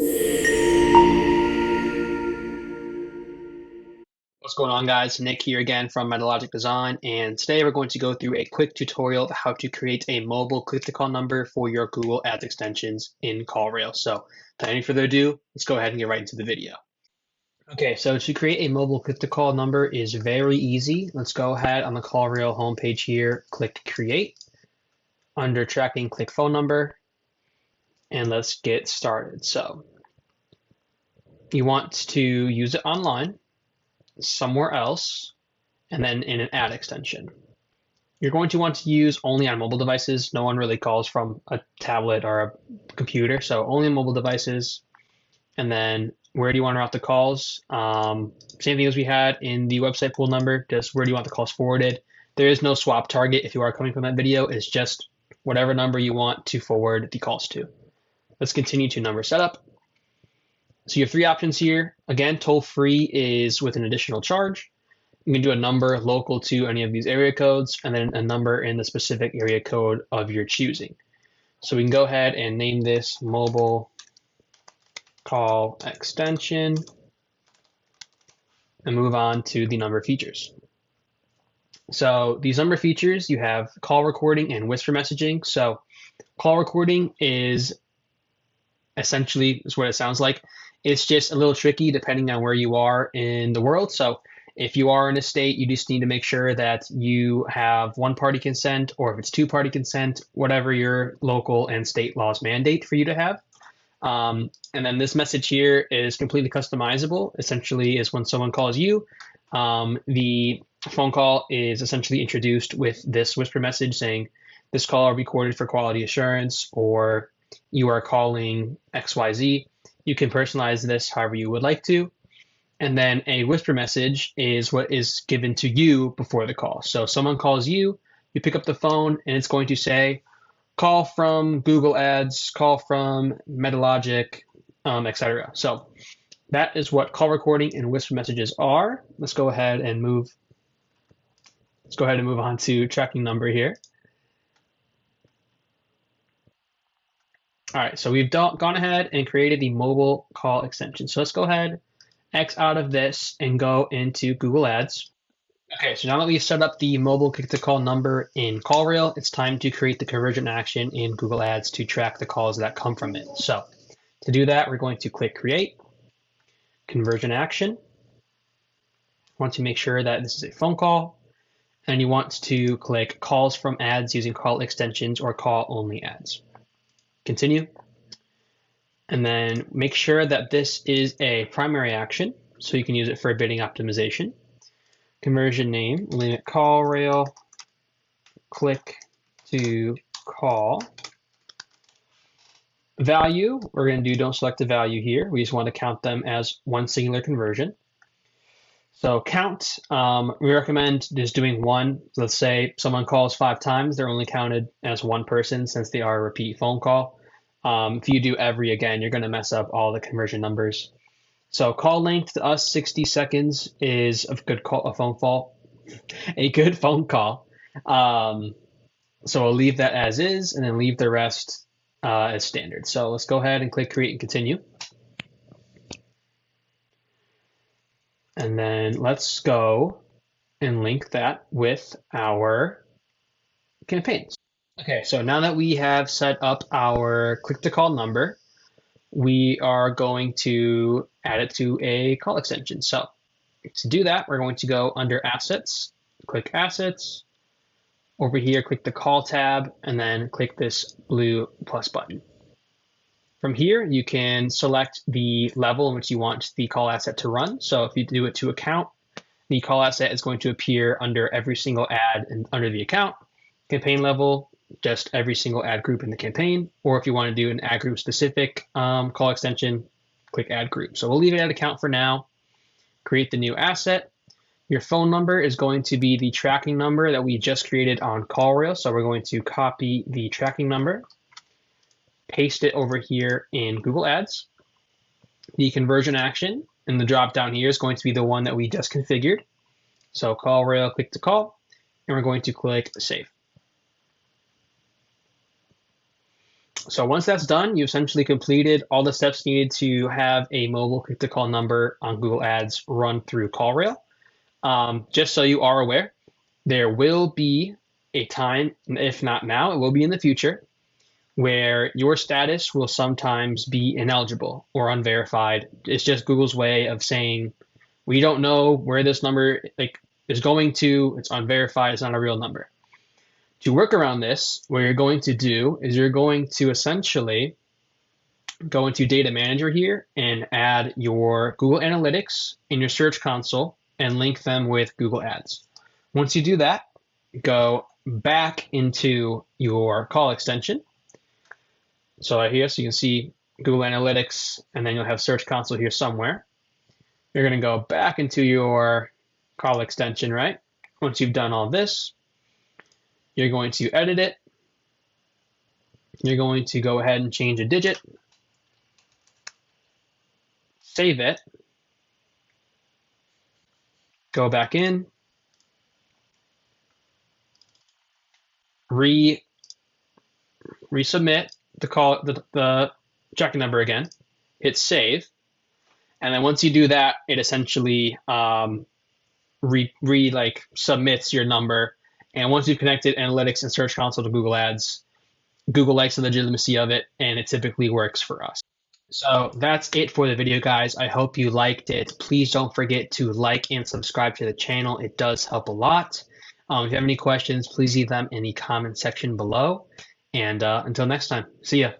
What's going on, guys? Nick here again from Metalogic Design, and today we're going to go through a quick tutorial of how to create a mobile click-to-call number for your Google Ads extensions in CallRail. So without any further ado, let's go ahead and get right into the video. Okay, so to create a mobile click-to-call number is very easy. Let's go ahead on the CallRail homepage here, click Create. Under Tracking, click Phone Number, and let's get started. So you want to use it online, somewhere else, and then in an ad extension. You're going to want to use only on mobile devices. No one really calls from a tablet or a computer, so only on mobile devices. And then where do you want to route the calls? Same thing as we had in the website pool number, just where do you want the calls forwarded. There is no swap target if you are coming from that video. It's just whatever number you want to forward the calls to. Let's continue to number setup. So you have three options here. Again, toll-free is with an additional charge. You can do a number local to any of these area codes, and then a number in the specific area code of your choosing. So we can go ahead and name this mobile call extension and move on to the number features. So these number features, you have call recording and whisper messaging. So call recording is essentially what it sounds like. It's just a little tricky depending on where you are in the world. So if you are in a state, you just need to make sure that you have one-party consent, or if it's two-party consent, whatever your local and state laws mandate for you to have. And then this message here is completely customizable. Essentially is when someone calls you, the phone call is essentially introduced with this whisper message saying, this call are recorded for quality assurance, or you are calling XYZ. You can personalize this however you would like to. And then a whisper message is what is given to you before the call. So someone calls you, you pick up the phone, and it's going to say, call from Google Ads, call from Metalogic, etc. So that is what call recording and whisper messages are. Let's go ahead and move on to tracking number here. All right, so we've gone ahead and created the mobile call extension. So let's go ahead, X out of this, and go into Google Ads. Okay, so now that we've set up the mobile click-to-call number in CallRail, it's time to create the conversion action in Google Ads to track the calls that come from it. So to do that, we're going to click Create, Conversion Action. Want to make sure that this is a phone call, and you want to click Calls from Ads using call extensions or call-only ads. Continue, and then make sure that this is a primary action, so you can use it for bidding optimization. Conversion name, limit CallRail, click to call. Value, we're going to do don't select the value here. We just want to count them as one singular conversion. So count, we recommend just doing one. Let's say someone calls 5 times, they're only counted as one person since they are a repeat phone call. If you do every, again, you're going to mess up all the conversion numbers. So call length to us, 60 seconds is a good call, a good phone call. So we'll leave that as is, and then leave the rest as standard. So let's go ahead and click Create and Continue. And then let's go and link that with our campaigns. Okay, so now that we have set up our click-to-call number, we are going to add it to a call extension. So to do that, we're going to go under Assets, click Assets. Over here, click the Call tab, and then click this blue plus button. From here, you can select the level in which you want the call asset to run. So if you do it to account, the call asset is going to appear under every single ad and under the account. Campaign level, just every single ad group in the campaign. Or if you want to do an ad group specific call extension, click Add Group. So we'll leave it at account for now. Create the new asset. Your phone number is going to be the tracking number that we just created on CallRail. So we're going to copy the tracking number, paste it over here in Google Ads. The conversion action in the drop down here is going to be the one that we just configured. So CallRail, click to call, and we're going to click Save. So once that's done, you essentially completed all the steps needed to have a mobile click-to-call number on Google Ads run through CallRail. Just so you are aware, there will be a time, if not now, it will be in the future, where your status will sometimes be ineligible or unverified. It's just Google's way of saying, we don't know where this number is going to, it's unverified, it's not a real number. To work around this, what you're going to do is you're going to essentially go into Data Manager here and add your Google Analytics in your Search Console and link them with Google Ads. Once you do that, go back into your call extension. So right here, so you can see Google Analytics, and then you'll have Search Console here somewhere. You're going to go back into your call extension, right? Once you've done all this, you're going to edit it. You're going to go ahead and change a digit, save it, go back in, resubmit the tracking number again, hit save, and then once you do that, it essentially submits your number. And once you've connected Analytics and Search Console to Google Ads, Google likes the legitimacy of it, and it typically works for us. So that's it for the video, guys. I hope you liked it. Please don't forget to like and subscribe to the channel. It does help a lot. If you have any questions, please leave them in the comment section below. And until next time, see ya.